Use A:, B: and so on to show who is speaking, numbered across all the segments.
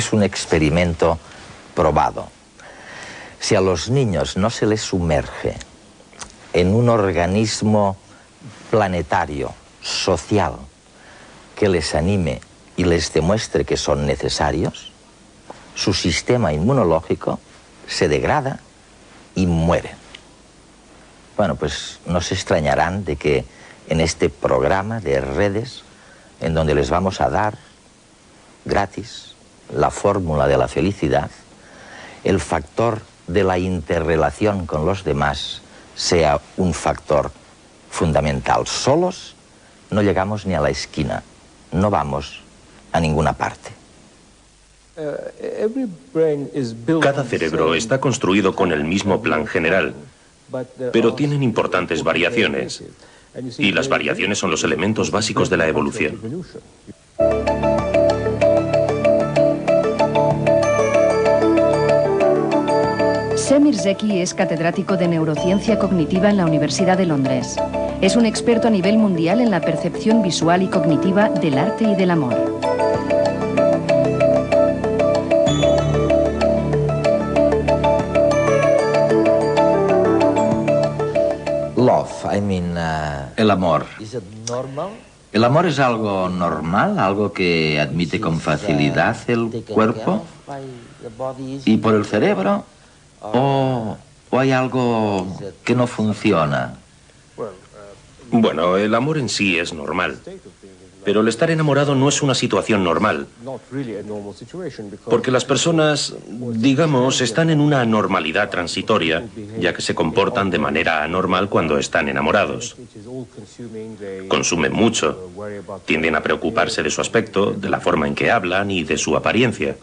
A: es un experimento probado. Si a los niños no se les sumerge en un organismo planetario, social, que les anime y les demuestre que son necesarios, su sistema inmunológico se degrada y muere. Bueno, pues no se extrañarán de que en este programa de redes, en donde les vamos a dar gratis la fórmula de la felicidad, el factor de la interrelación con los demás sea un factor fundamental. Solos no llegamos ni a la esquina, no vamos a ninguna parte.
B: Cada cerebro está construido con el mismo plan general, pero tienen importantes variaciones, y las variaciones son los elementos básicos de la evolución.
C: Semir Zeki es catedrático de neurociencia cognitiva en la Universidad de Londres. Es un experto a nivel mundial en la percepción visual y cognitiva del arte y del amor.
A: El amor. ¿El amor es algo normal, algo que admite con facilidad el cuerpo y por el cerebro? ¿O hay algo que no funciona?
B: Bueno, el amor en sí es normal, pero el estar enamorado no es una situación normal, porque las personas, digamos, están en una anormalidad transitoria, ya que se comportan de manera anormal cuando están enamorados. Consumen mucho, tienden a preocuparse de su aspecto, de la forma en que hablan y de su apariencia.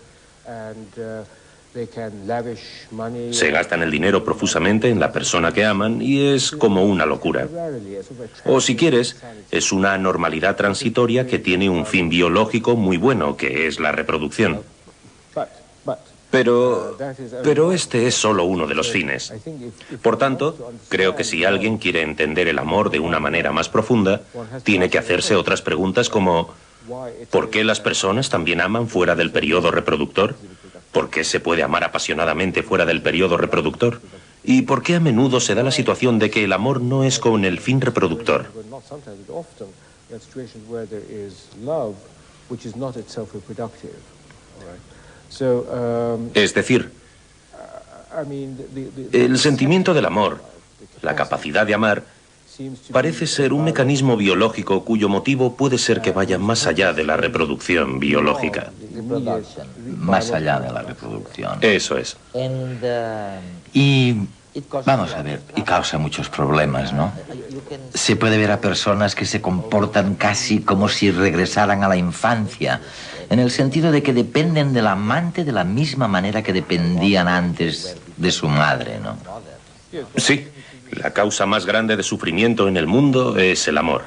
B: Se gastan el dinero profusamente en la persona que aman y es como una locura. O si quieres, es una anormalidad transitoria que tiene un fin biológico muy bueno, que es la reproducción. Pero este es solo uno de los fines. Por tanto, creo que si alguien quiere entender el amor de una manera más profunda, tiene que hacerse otras preguntas como ¿por qué las personas también aman fuera del periodo reproductor? ¿Por qué se puede amar apasionadamente fuera del periodo reproductor? ¿Y por qué a menudo se da la situación de que el amor no es con el fin reproductor? Es decir, el sentimiento del amor, la capacidad de amar, parece ser un mecanismo biológico cuyo motivo puede ser que vaya más allá de la reproducción biológica.
A: Más allá de la reproducción.
B: Eso es.
A: Y vamos a ver, y causa muchos problemas, ¿no? Se puede ver a personas que se comportan casi como si regresaran a la infancia, en el sentido de que dependen del amante de la misma manera que dependían antes de su madre, ¿no?
B: Sí. La causa más grande de sufrimiento en el mundo es el amor.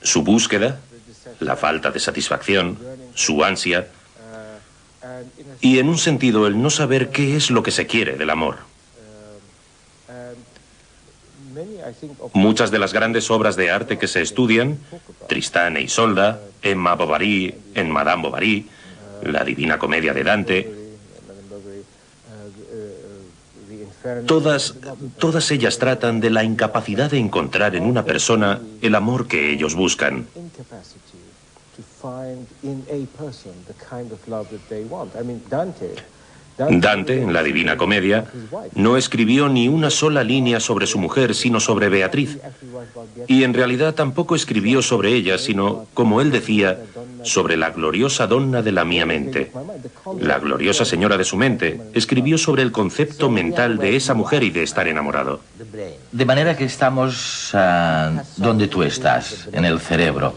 B: Su búsqueda, la falta de satisfacción, su ansia y, en un sentido, el no saber qué es lo que se quiere del amor. Muchas de las grandes obras de arte que se estudian, Tristán e Isolda, Emma Bovary, en Madame Bovary, la Divina Comedia de Dante, todas ellas tratan de la incapacidad de encontrar en una persona el amor que ellos buscan. Dante, en la Divina Comedia, no escribió ni una sola línea sobre su mujer, sino sobre Beatriz. Y en realidad tampoco escribió sobre ella, sino, como él decía, sobre la gloriosa donna de la mia mente. La gloriosa señora de su mente escribió sobre el concepto mental de esa mujer y de estar enamorado.
A: De manera que estamos donde tú estás, en el cerebro.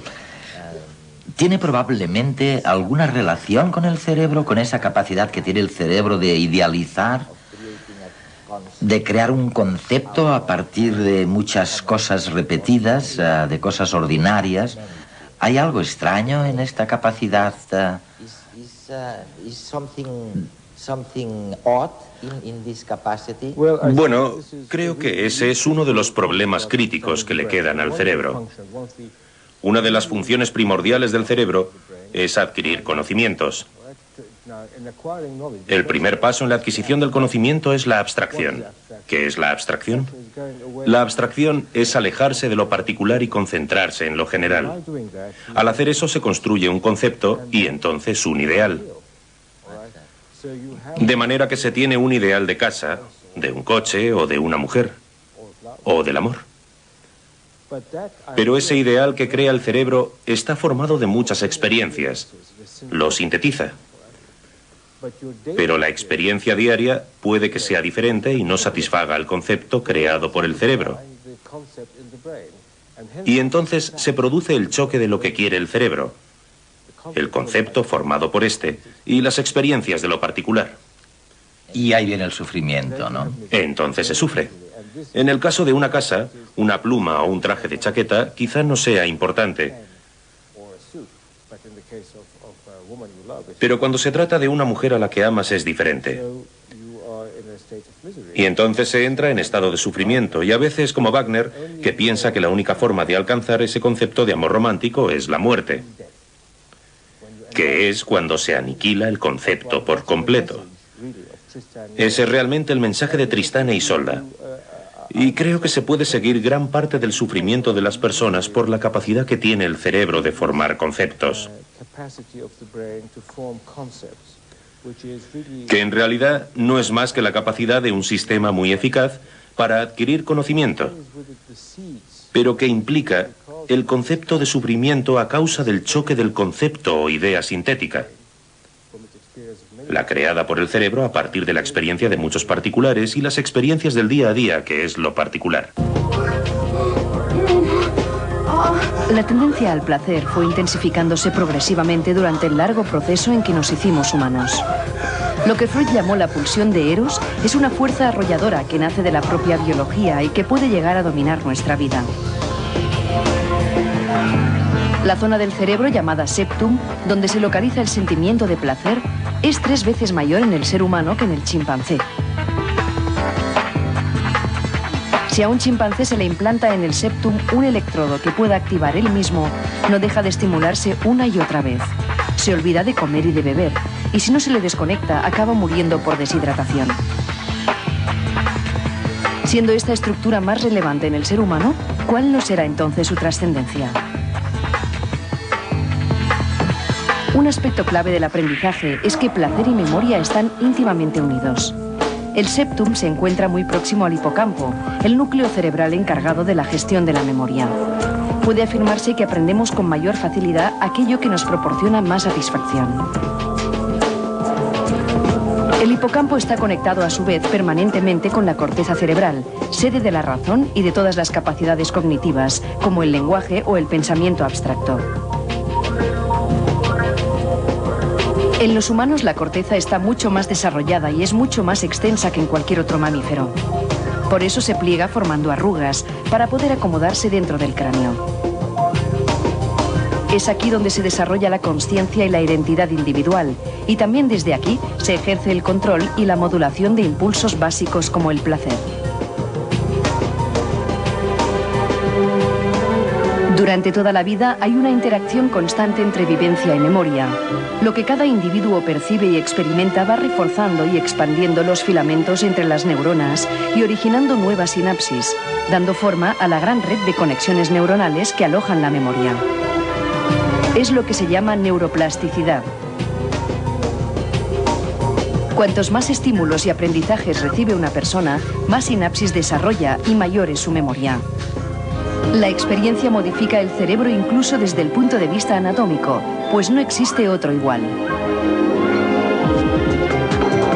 A: ¿Tiene probablemente alguna relación con el cerebro, con esa capacidad que tiene el cerebro de idealizar, de crear un concepto a partir de muchas cosas repetidas, de cosas ordinarias? ¿Hay algo extraño en esta capacidad?
B: Bueno, creo que ese es uno de los problemas críticos que le quedan al cerebro. Una de las funciones primordiales del cerebro es adquirir conocimientos. El primer paso en la adquisición del conocimiento es la abstracción. ¿Qué es la abstracción? La abstracción es alejarse de lo particular y concentrarse en lo general. Al hacer eso se construye un concepto y entonces un ideal. De manera que se tiene un ideal de casa, de un coche o de una mujer, o del amor. Pero ese ideal que crea el cerebro está formado de muchas experiencias. Lo sintetiza. Pero la experiencia diaria puede que sea diferente y no satisfaga el concepto creado por el cerebro. Y entonces se produce el choque de lo que quiere el cerebro, el concepto formado por este y las experiencias de lo particular.
A: Y ahí viene el sufrimiento, ¿no?
B: Entonces se sufre. En el caso de una casa, una pluma o un traje de chaqueta quizá no sea importante. Pero cuando se trata de una mujer a la que amas es diferente. Y entonces se entra en estado de sufrimiento, y a veces como Wagner, que piensa que la única forma de alcanzar ese concepto de amor romántico es la muerte, que es cuando se aniquila el concepto por completo. Ese es realmente el mensaje de Tristán e Isolda. Y creo que se puede seguir gran parte del sufrimiento de las personas por la capacidad que tiene el cerebro de formar conceptos. Que en realidad no es más que la capacidad de un sistema muy eficaz para adquirir conocimiento, pero que implica el concepto de sufrimiento a causa del choque del concepto o idea sintética, la creada por el cerebro a partir de la experiencia de muchos particulares y las experiencias del día a día, que es lo particular.
C: La tendencia al placer fue intensificándose progresivamente durante el largo proceso en que nos hicimos humanos. Lo que Freud llamó la pulsión de Eros es una fuerza arrolladora que nace de la propia biología y que puede llegar a dominar nuestra vida. La zona del cerebro llamada septum, donde se localiza el sentimiento de placer, es 3 veces mayor en el ser humano que en el chimpancé. Si a un chimpancé se le implanta en el septum un electrodo que pueda activar él mismo, no deja de estimularse una y otra vez. Se olvida de comer y de beber, y si no se le desconecta, acaba muriendo por deshidratación. Siendo esta estructura más relevante en el ser humano, ¿cuál no será entonces su trascendencia? Un aspecto clave del aprendizaje es que placer y memoria están íntimamente unidos. El septum se encuentra muy próximo al hipocampo, el núcleo cerebral encargado de la gestión de la memoria. Puede afirmarse que aprendemos con mayor facilidad aquello que nos proporciona más satisfacción. El hipocampo está conectado a su vez permanentemente con la corteza cerebral, sede de la razón y de todas las capacidades cognitivas, como el lenguaje o el pensamiento abstracto. En los humanos la corteza está mucho más desarrollada y es mucho más extensa que en cualquier otro mamífero. Por eso se pliega formando arrugas, para poder acomodarse dentro del cráneo. Es aquí donde se desarrolla la consciencia y la identidad individual, y también desde aquí se ejerce el control y la modulación de impulsos básicos como el placer. Durante toda la vida hay una interacción constante entre vivencia y memoria. Lo que cada individuo percibe y experimenta va reforzando y expandiendo los filamentos entre las neuronas y originando nuevas sinapsis, dando forma a la gran red de conexiones neuronales que alojan la memoria. Es lo que se llama neuroplasticidad. Cuantos más estímulos y aprendizajes recibe una persona, más sinapsis desarrolla y mayor es su memoria. La experiencia modifica el cerebro incluso desde el punto de vista anatómico, pues no existe otro igual.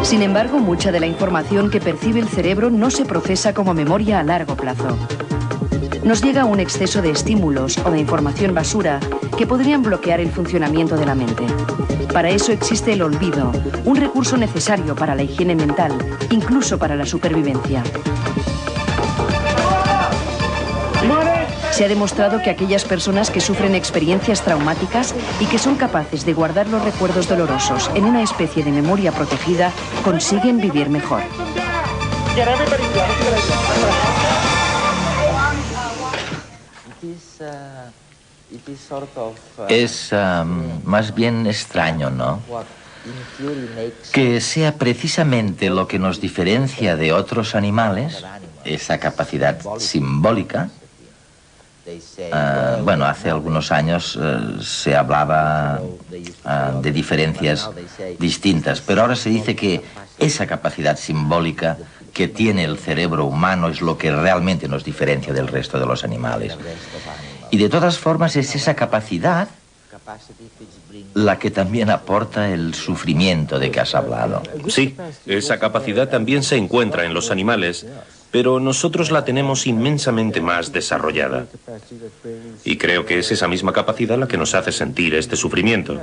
C: Sin embargo, mucha de la información que percibe el cerebro no se procesa como memoria a largo plazo. Nos llega un exceso de estímulos o de información basura que podrían bloquear el funcionamiento de la mente. Para eso existe el olvido, un recurso necesario para la higiene mental, incluso para la supervivencia. Se ha demostrado que aquellas personas que sufren experiencias traumáticas y que son capaces de guardar los recuerdos dolorosos en una especie de memoria protegida consiguen vivir mejor.
A: Es más bien extraño, ¿no? Que sea precisamente lo que nos diferencia de otros animales, esa capacidad simbólica. Bueno, hace algunos años se hablaba de diferencias distintas, pero ahora se dice que esa capacidad simbólica que tiene el cerebro humano es lo que realmente nos diferencia del resto de los animales. Y de todas formas es esa capacidad la que también aporta el sufrimiento de que has hablado.
B: Sí, esa capacidad también se encuentra en los animales, pero nosotros la tenemos inmensamente más desarrollada. Y creo que es esa misma capacidad la que nos hace sentir este sufrimiento.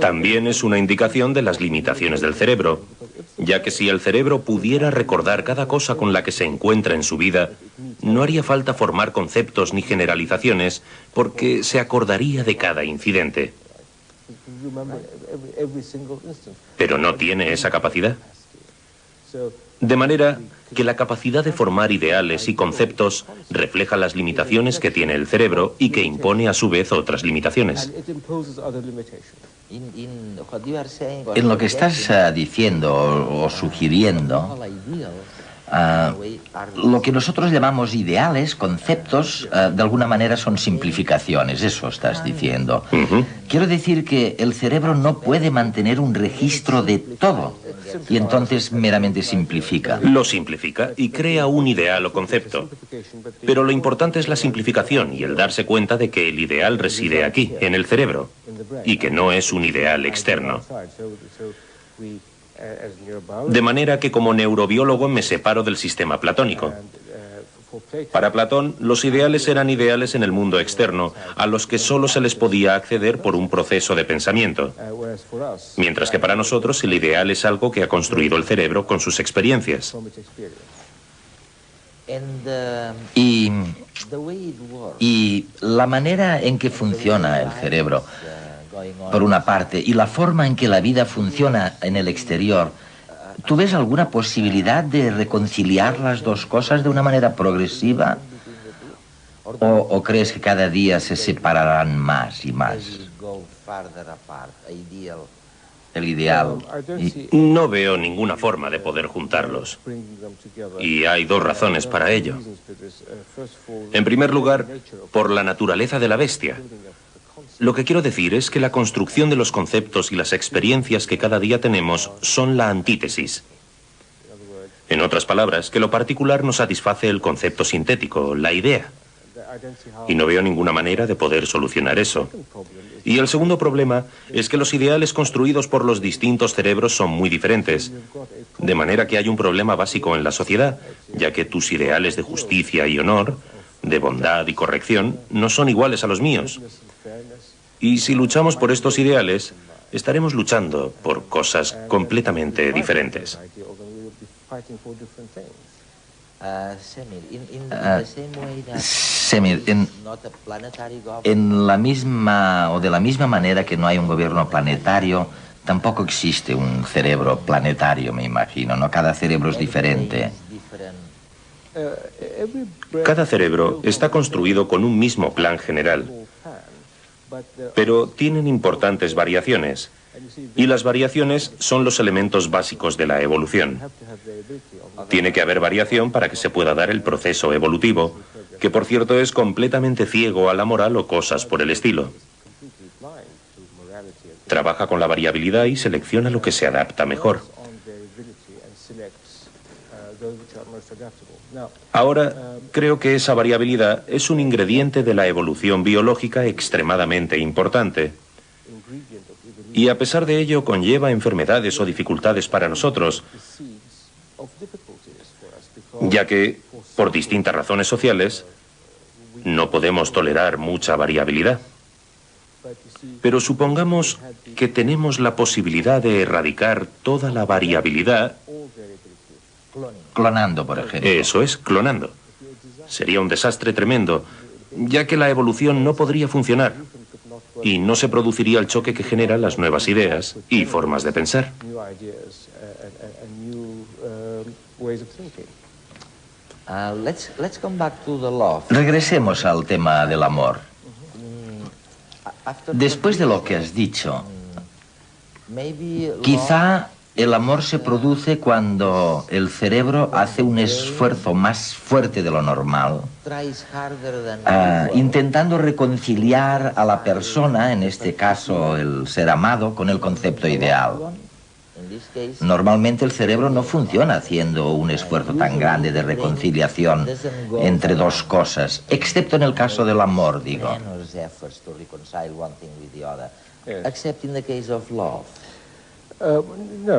B: También es una indicación de las limitaciones del cerebro, ya que si el cerebro pudiera recordar cada cosa con la que se encuentra en su vida, no haría falta formar conceptos ni generalizaciones, porque se acordaría de cada incidente. Pero no tiene esa capacidad. De manera que la capacidad de formar ideales y conceptos refleja las limitaciones que tiene el cerebro y que impone a su vez otras limitaciones.
A: En lo que estás diciendo o sugiriendo, lo que nosotros llamamos ideales, conceptos, de alguna manera son simplificaciones, eso estás diciendo. Quiero decir que el cerebro no puede mantener un registro de todo y entonces meramente simplifica.
B: Lo simplifica y crea un ideal o concepto. Pero lo importante es la simplificación y el darse cuenta de que el ideal reside aquí, en el cerebro, y que no es un ideal externo. De manera que como neurobiólogo me separo del sistema platónico. Para Platón, los ideales eran ideales en el mundo externo, a los que solo se les podía acceder por un proceso de pensamiento. Mientras que para nosotros el ideal es algo que ha construido el cerebro con sus experiencias.
A: Y la manera en que funciona el cerebro, por una parte, y la forma en que la vida funciona en el exterior, ¿tú ves alguna posibilidad de reconciliar las dos cosas de una manera progresiva? ¿O crees que cada día se separarán más y más? El ideal.
B: No veo ninguna forma de poder juntarlos. Y hay dos razones para ello. En primer lugar, por la naturaleza de la bestia. Lo que quiero decir es que la construcción de los conceptos y las experiencias que cada día tenemos son la antítesis. En otras palabras, que lo particular no satisface el concepto sintético, la idea. Y no veo ninguna manera de poder solucionar eso. Y el segundo problema es que los ideales construidos por los distintos cerebros son muy diferentes. De manera que hay un problema básico en la sociedad, ya que tus ideales de justicia y honor, de bondad y corrección, no son iguales a los míos. Y si luchamos por estos ideales, estaremos luchando por cosas completamente diferentes.
A: Semir, en la misma o de la misma manera que no hay un gobierno planetario, tampoco existe un cerebro planetario, me imagino, ¿no? Cada cerebro es diferente.
B: Cada cerebro está construido con un mismo plan general, pero tienen importantes variaciones, y las variaciones son los elementos básicos de la evolución. Tiene que haber variación para que se pueda dar el proceso evolutivo, que por cierto es completamente ciego a la moral o cosas por el estilo. Trabaja con la variabilidad y selecciona lo que se adapta mejor. Ahora, creo que esa variabilidad es un ingrediente de la evolución biológica extremadamente importante. Y a pesar de ello conlleva enfermedades o dificultades para nosotros, ya que, por distintas razones sociales, no podemos tolerar mucha variabilidad. Pero supongamos que tenemos la posibilidad de erradicar toda la variabilidad.
A: Clonando, por ejemplo.
B: Eso es, clonando. Sería un desastre tremendo, ya que la evolución no podría funcionar y no se produciría el choque que generan las nuevas ideas y formas de pensar.
A: Regresemos al tema del amor. Después de lo que has dicho, quizá el amor se produce cuando el cerebro hace un esfuerzo más fuerte de lo normal, intentando reconciliar a la persona, en este caso el ser amado, con el concepto ideal. Normalmente el cerebro no funciona haciendo un esfuerzo tan grande de reconciliación entre dos cosas, excepto en el caso del amor, digo.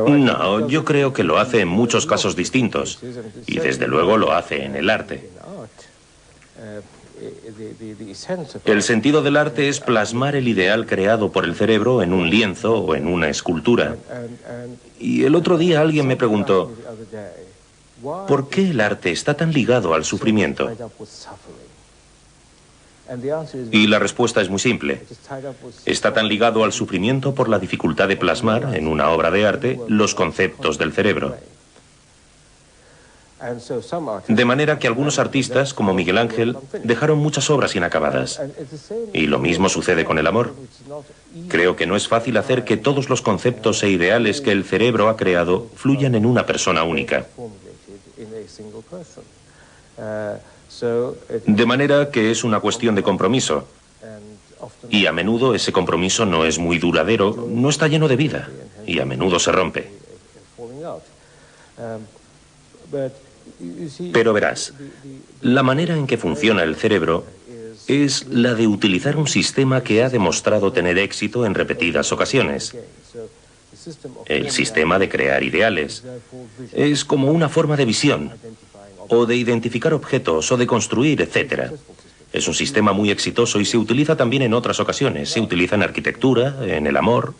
B: No, yo creo que lo hace en muchos casos distintos, y desde luego lo hace en el arte. El sentido del arte es plasmar el ideal creado por el cerebro en un lienzo o en una escultura. Y el otro día alguien me preguntó, ¿por qué el arte está tan ligado al sufrimiento? Y la respuesta es muy simple. Está tan ligado al sufrimiento por la dificultad de plasmar en una obra de arte los conceptos del cerebro. De manera que algunos artistas, como Miguel Ángel, dejaron muchas obras inacabadas. Y lo mismo sucede con el amor. Creo que no es fácil hacer que todos los conceptos e ideales que el cerebro ha creado fluyan en una persona única. De manera que es una cuestión de compromiso. Y a menudo ese compromiso no es muy duradero, no está lleno de vida, y a menudo se rompe. Pero verás, la manera en que funciona el cerebro es la de utilizar un sistema que ha demostrado tener éxito en repetidas ocasiones. El sistema de crear ideales. Es como una forma de visión, o de identificar objetos, o de construir, etc. Es un sistema muy exitoso y se utiliza también en otras ocasiones. Se utiliza en arquitectura, en el amor.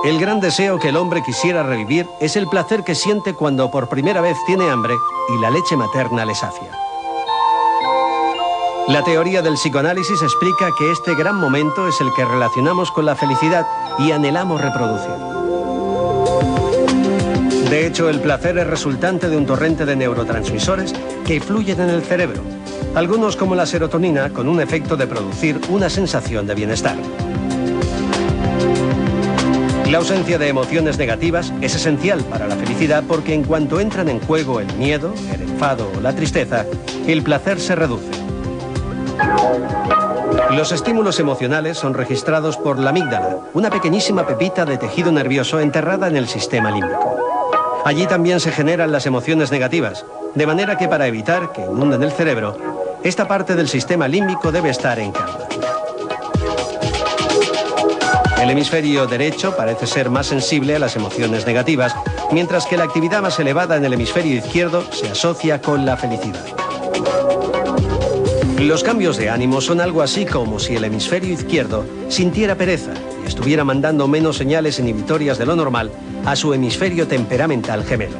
D: El gran deseo que el hombre quisiera revivir es el placer que siente cuando por primera vez tiene hambre y la leche materna le sacia. La teoría del psicoanálisis explica que este gran momento es el que relacionamos con la felicidad y anhelamos reproducir. De hecho, el placer es resultante de un torrente de neurotransmisores que fluyen en el cerebro, algunos como la serotonina, con un efecto de producir una sensación de bienestar. La ausencia de emociones negativas es esencial para la felicidad porque en cuanto entran en juego el miedo, el enfado o la tristeza, el placer se reduce. Los estímulos emocionales son registrados por la amígdala, una pequeñísima pepita de tejido nervioso enterrada en el sistema límbico. Allí también se generan las emociones negativas, de manera que para evitar que inunden el cerebro, esta parte del sistema límbico debe estar en calma. El hemisferio derecho parece ser más sensible a las emociones negativas, mientras que la actividad más elevada en el hemisferio izquierdo se asocia con la felicidad. Los cambios de ánimo son algo así como si el hemisferio izquierdo sintiera pereza y estuviera mandando menos señales inhibitorias de lo normal a su hemisferio temperamental gemelo.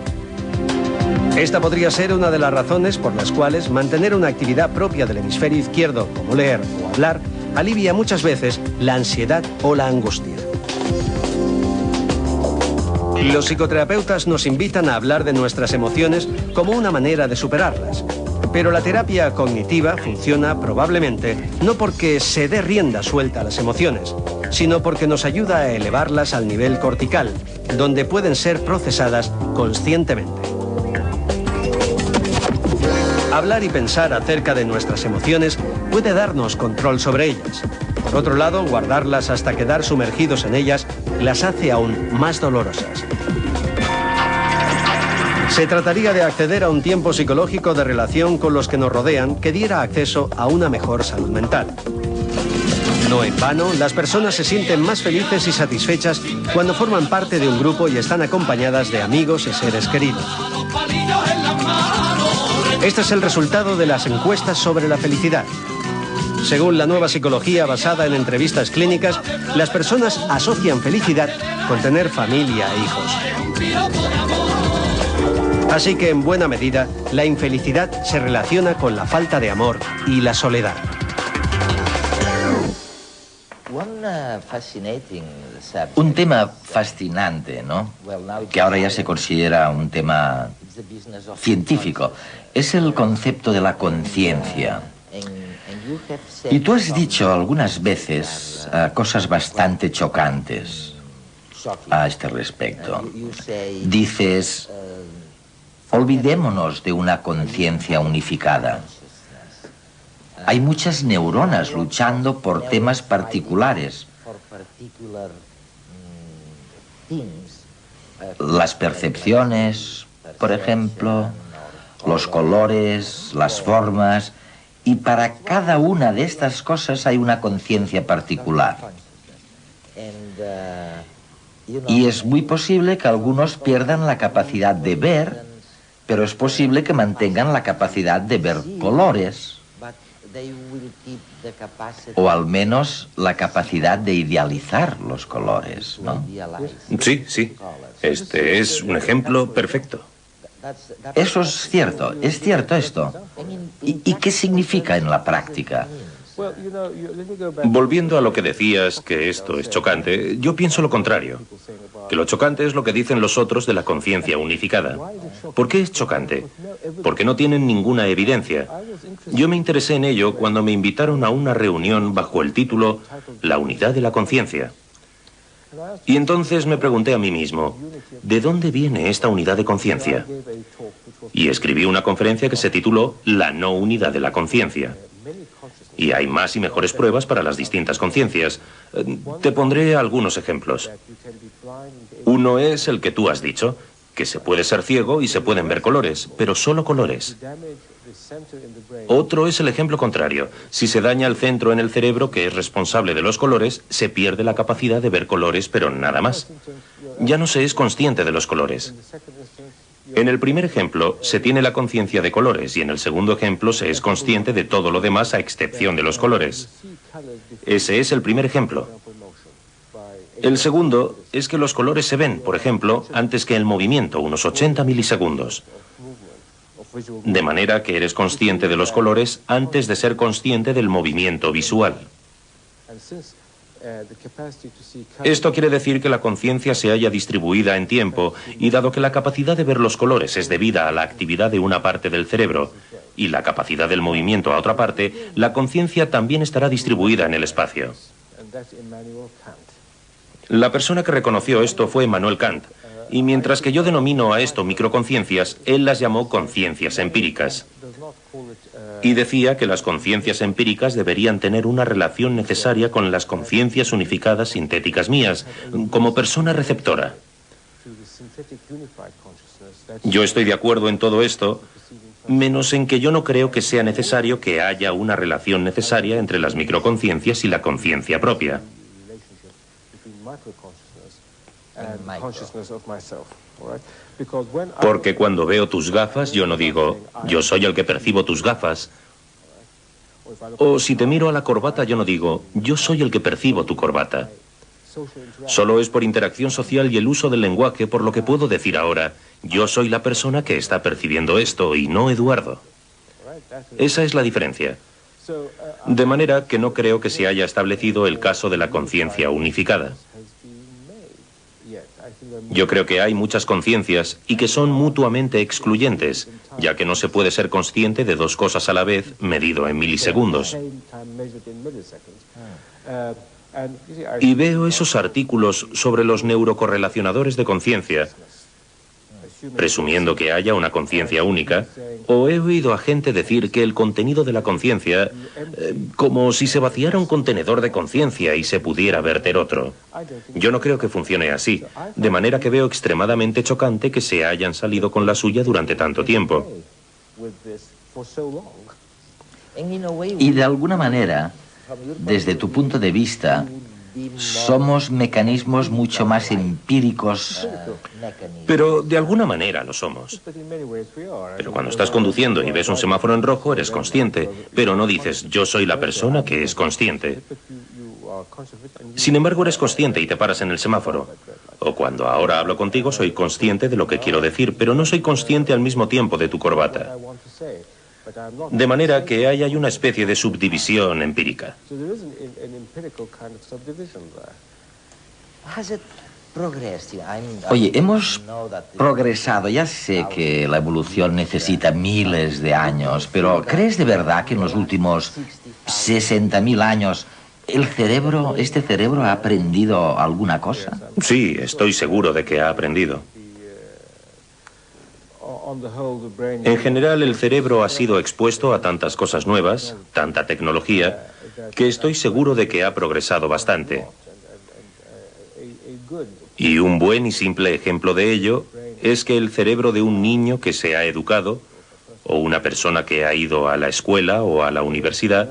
D: Esta podría ser una de las razones por las cuales mantener una actividad propia del hemisferio izquierdo, como leer o hablar, alivia muchas veces la ansiedad o la angustia. Los psicoterapeutas nos invitan a hablar de nuestras emociones como una manera de superarlas. Pero la terapia cognitiva funciona probablemente no porque se dé rienda suelta a las emociones, sino porque nos ayuda a elevarlas al nivel cortical, donde pueden ser procesadas conscientemente. Hablar y pensar acerca de nuestras emociones puede darnos control sobre ellas. Por otro lado, guardarlas hasta quedar sumergidos en ellas las hace aún más dolorosas. Se trataría de acceder a un tiempo psicológico de relación con los que nos rodean que diera acceso a una mejor salud mental. No en vano, las personas se sienten más felices y satisfechas cuando forman parte de un grupo y están acompañadas de amigos y seres queridos. Este es el resultado de las encuestas sobre la felicidad. Según la nueva psicología basada en entrevistas clínicas, las personas asocian felicidad con tener familia e hijos. Así que, en buena medida, la infelicidad se relaciona con la falta de amor y la soledad.
A: Un tema fascinante, ¿no?, que ahora ya se considera un tema científico, es el concepto de la conciencia. Y tú has dicho algunas veces cosas bastante chocantes a este respecto. Dices, olvidémonos de una conciencia unificada. Hay muchas neuronas luchando por temas particulares. Las percepciones, por ejemplo, los colores, las formas, y para cada una de estas cosas hay una conciencia particular. Y es muy posible que algunos pierdan la capacidad de ver, pero es posible que mantengan la capacidad de ver colores. O al menos la capacidad de idealizar los colores, ¿no?
B: Sí, sí. Este es un ejemplo perfecto.
A: Eso es cierto esto. ¿Y qué significa en la práctica?
B: Volviendo a lo que decías, que esto es chocante, yo pienso lo contrario. Que lo chocante es lo que dicen los otros de la conciencia unificada. ¿Por qué es chocante? Porque no tienen ninguna evidencia. Yo me interesé en ello cuando me invitaron a una reunión bajo el título La unidad de la conciencia. Y entonces me pregunté a mí mismo, ¿de dónde viene esta unidad de conciencia? Y escribí una conferencia que se tituló La no unidad de la conciencia. Y hay más y mejores pruebas para las distintas conciencias. Te pondré algunos ejemplos. Uno es el que tú has dicho, que se puede ser ciego y se pueden ver colores, pero solo colores. Otro es el ejemplo contrario. Si se daña el centro en el cerebro que es responsable de los colores, se pierde la capacidad de ver colores, pero nada más. Ya no se es consciente de los colores. En el primer ejemplo se tiene la conciencia de colores y en el segundo ejemplo se es consciente de todo lo demás a excepción de los colores. Ese es el primer ejemplo. El segundo es que los colores se ven, por ejemplo, antes que el movimiento, unos 80 milisegundos. De manera que eres consciente de los colores antes de ser consciente del movimiento visual. Esto quiere decir que la conciencia se halla distribuida en tiempo y dado que la capacidad de ver los colores es debida a la actividad de una parte del cerebro y la capacidad del movimiento a otra parte, la conciencia también estará distribuida en el espacio. La persona que reconoció esto fue Immanuel Kant, y mientras que yo denomino a esto microconciencias, él las llamó conciencias empíricas. Y decía que las conciencias empíricas deberían tener una relación necesaria con las conciencias unificadas sintéticas mías, como persona receptora. Yo estoy de acuerdo en todo esto, menos en que yo no creo que sea necesario que haya una relación necesaria entre las microconciencias y la conciencia propia. Porque cuando veo tus gafas, yo no digo, yo soy el que percibo tus gafas. O si te miro a la corbata, yo no digo, yo soy el que percibo tu corbata. Solo es por interacción social y el uso del lenguaje por lo que puedo decir ahora, yo soy la persona que está percibiendo esto y no Eduardo. Esa es la diferencia. De manera que no creo que se haya establecido el caso de la conciencia unificada. Yo creo que hay muchas conciencias y que son mutuamente excluyentes, ya que no se puede ser consciente de dos cosas a la vez medido en milisegundos. Y veo esos artículos sobre los neurocorrelacionadores de conciencia, presumiendo que haya una conciencia única, o he oído a gente decir que el contenido de la conciencia, como si se vaciara un contenedor de conciencia y se pudiera verter otro. Yo no creo que funcione así, de manera que veo extremadamente chocante que se hayan salido con la suya durante tanto tiempo.
A: Y de alguna manera, desde tu punto de vista, somos mecanismos mucho más empíricos.
B: Pero de alguna manera lo somos. Pero cuando estás conduciendo y ves un semáforo en rojo, eres consciente, pero no dices, yo soy la persona que es consciente. Sin embargo, eres consciente y te paras en el semáforo. O cuando ahora hablo contigo, soy consciente de lo que quiero decir, pero no soy consciente al mismo tiempo de tu corbata. De manera que hay una especie de subdivisión empírica.
A: Oye, hemos progresado. Ya sé que la evolución necesita miles de años, pero ¿crees de verdad que en los últimos 60.000 años este cerebro ha aprendido alguna cosa?
B: Sí, estoy seguro de que ha aprendido. En general, el cerebro ha sido expuesto a tantas cosas nuevas, tanta tecnología, que estoy seguro de que ha progresado bastante. Y un buen y simple ejemplo de ello es que el cerebro de un niño que se ha educado, o una persona que ha ido a la escuela o a la universidad,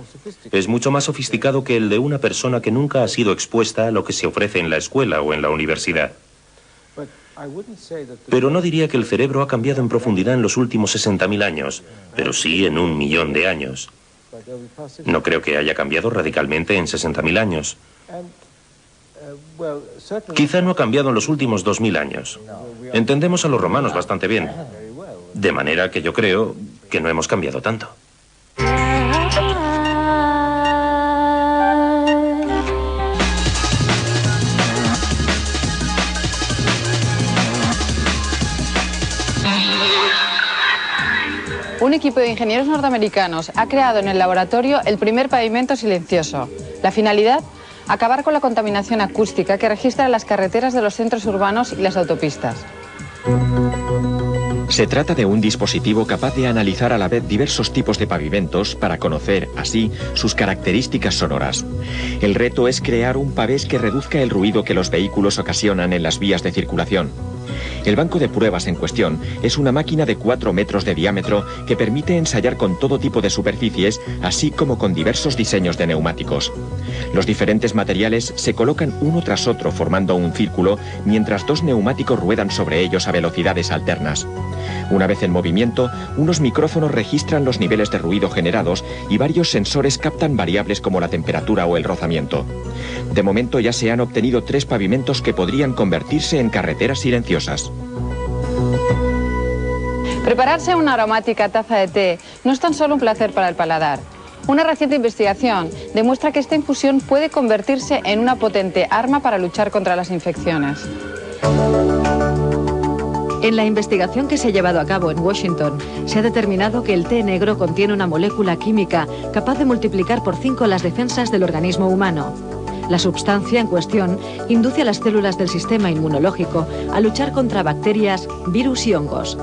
B: es mucho más sofisticado que el de una persona que nunca ha sido expuesta a lo que se ofrece en la escuela o en la universidad. Pero no diría que el cerebro ha cambiado en profundidad en los últimos 60.000 años, pero sí en 1.000.000 de años. No creo que haya cambiado radicalmente en 60.000 años. Quizá no ha cambiado en los últimos 2.000 años. Entendemos a los romanos bastante bien. De manera que yo creo que no hemos cambiado tanto.
E: Un equipo de ingenieros norteamericanos ha creado en el laboratorio el primer pavimento silencioso. La finalidad, acabar con la contaminación acústica que registra las carreteras de los centros urbanos y las autopistas.
F: Se trata de un dispositivo capaz de analizar a la vez diversos tipos de pavimentos para conocer, así, sus características sonoras. El reto es crear un pavés que reduzca el ruido que los vehículos ocasionan en las vías de circulación. El banco de pruebas en cuestión es una máquina de 4 metros de diámetro que permite ensayar con todo tipo de superficies, así como con diversos diseños de neumáticos. Los diferentes materiales se colocan uno tras otro formando un círculo, mientras 2 neumáticos ruedan sobre ellos a velocidades alternas. Una vez en movimiento, unos micrófonos registran los niveles de ruido generados y varios sensores captan variables como la temperatura o el rozamiento. De momento ya se han obtenido 3 pavimentos que podrían convertirse en carreteras silenciosas.
E: Prepararse una aromática taza de té no es tan solo un placer para el paladar. Una reciente investigación demuestra que esta infusión puede convertirse en una potente arma para luchar contra las infecciones.
C: En la investigación que se ha llevado a cabo en Washington, se ha determinado que el té negro contiene una molécula química capaz de multiplicar por 5 las defensas del organismo humano. La sustancia en cuestión induce a las células del sistema inmunológico a luchar contra bacterias, virus y hongos.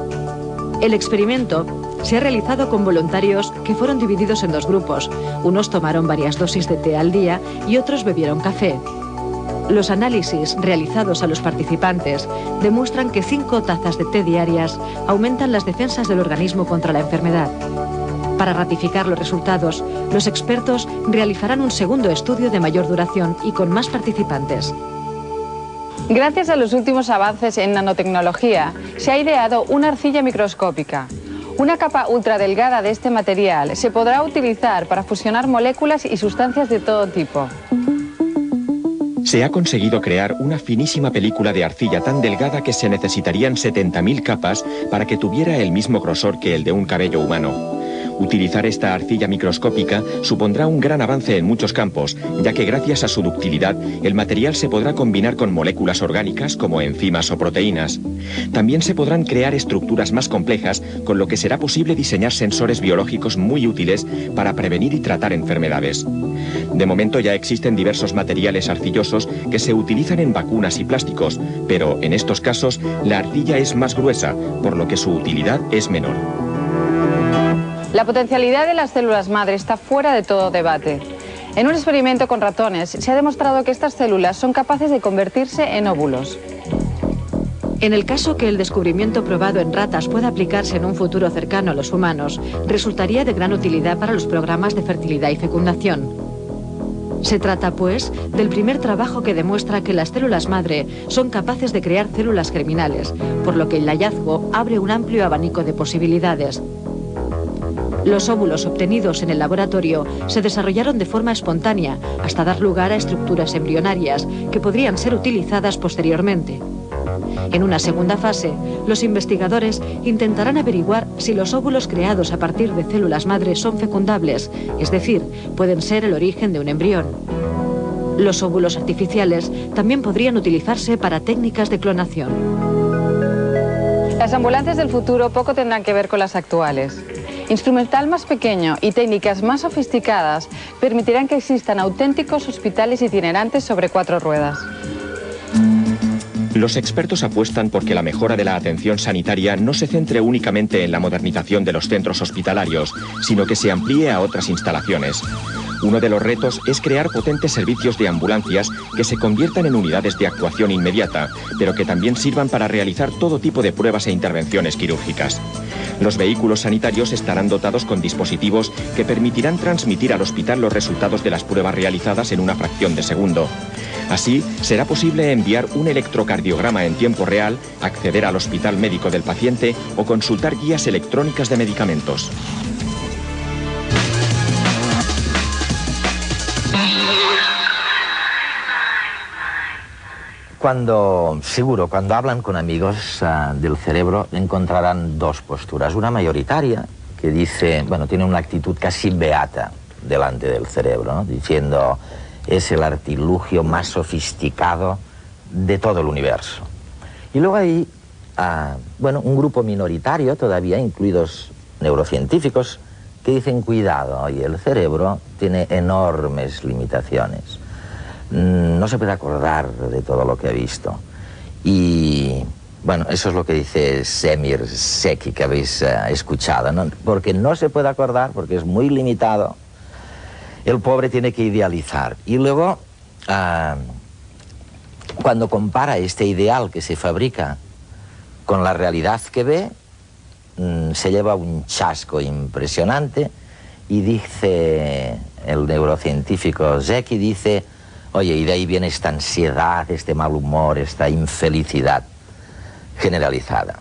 C: El experimento se ha realizado con voluntarios que fueron divididos en 2 grupos. Unos tomaron varias dosis de té al día y otros bebieron café. Los análisis realizados a los participantes demuestran que 5 tazas de té diarias aumentan las defensas del organismo contra la enfermedad. Para ratificar los resultados, los expertos realizarán un segundo estudio de mayor duración y con más participantes.
E: Gracias a los últimos avances en nanotecnología, se ha ideado una arcilla microscópica. Una capa ultradelgada de este material se podrá utilizar para fusionar moléculas y sustancias de todo tipo.
F: Se ha conseguido crear una finísima película de arcilla tan delgada que se necesitarían 70.000 capas para que tuviera el mismo grosor que el de un cabello humano. Utilizar esta arcilla microscópica supondrá un gran avance en muchos campos, ya que gracias a su ductilidad, el material se podrá combinar con moléculas orgánicas como enzimas o proteínas. También se podrán crear estructuras más complejas, con lo que será posible diseñar sensores biológicos muy útiles para prevenir y tratar enfermedades. De momento ya existen diversos materiales arcillosos que se utilizan en vacunas y plásticos, pero en estos casos la arcilla es más gruesa, por lo que su utilidad es menor.
E: La potencialidad de las células madre está fuera de todo debate. En un experimento con ratones se ha demostrado que estas células son capaces de convertirse en óvulos.
C: En el caso que el descubrimiento probado en ratas pueda aplicarse en un futuro cercano a los humanos, resultaría de gran utilidad para los programas de fertilidad y fecundación. Se trata, pues, del primer trabajo que demuestra que las células madre son capaces de crear células germinales, por lo que el hallazgo abre un amplio abanico de posibilidades. Los óvulos obtenidos en el laboratorio se desarrollaron de forma espontánea hasta dar lugar a estructuras embrionarias que podrían ser utilizadas posteriormente.
G: En una segunda fase, los investigadores intentarán averiguar si los óvulos creados a partir de células madre son fecundables, es decir, pueden ser el origen de un embrión. Los óvulos artificiales también podrían utilizarse para técnicas de clonación.
E: Las ambulancias del futuro poco tendrán que ver con las actuales. Instrumental más pequeño y técnicas más sofisticadas permitirán que existan auténticos hospitales itinerantes sobre 4 ruedas.
F: Los expertos apuestan por que la mejora de la atención sanitaria no se centre únicamente en la modernización de los centros hospitalarios, sino que se amplíe a otras instalaciones. Uno de los retos es crear potentes servicios de ambulancias que se conviertan en unidades de actuación inmediata, pero que también sirvan para realizar todo tipo de pruebas e intervenciones quirúrgicas. Los vehículos sanitarios estarán dotados con dispositivos que permitirán transmitir al hospital los resultados de las pruebas realizadas en una fracción de segundo. Así, será posible enviar un electrocardiograma en tiempo real, acceder al hospital médico del paciente o consultar guías electrónicas de medicamentos.
A: Cuando hablan con amigos del cerebro encontrarán dos posturas. Una mayoritaria que dice, bueno, tiene una actitud casi beata delante del cerebro, ¿no? Diciendo, es el artilugio más sofisticado de todo el universo. Y luego hay, un grupo minoritario todavía, incluidos neurocientíficos, que dicen, cuidado, oye, el cerebro tiene enormes limitaciones. No se puede acordar de todo lo que ha visto. Y, bueno, eso es lo que dice Semir Zeki, que habéis escuchado, ¿no? Porque no se puede acordar, porque es muy limitado. El pobre tiene que idealizar. Y luego, cuando compara este ideal que se fabrica con la realidad que ve, se lleva un chasco impresionante y dice el neurocientífico Zeki, dice, oye, y de ahí viene esta ansiedad, este mal humor, esta infelicidad generalizada.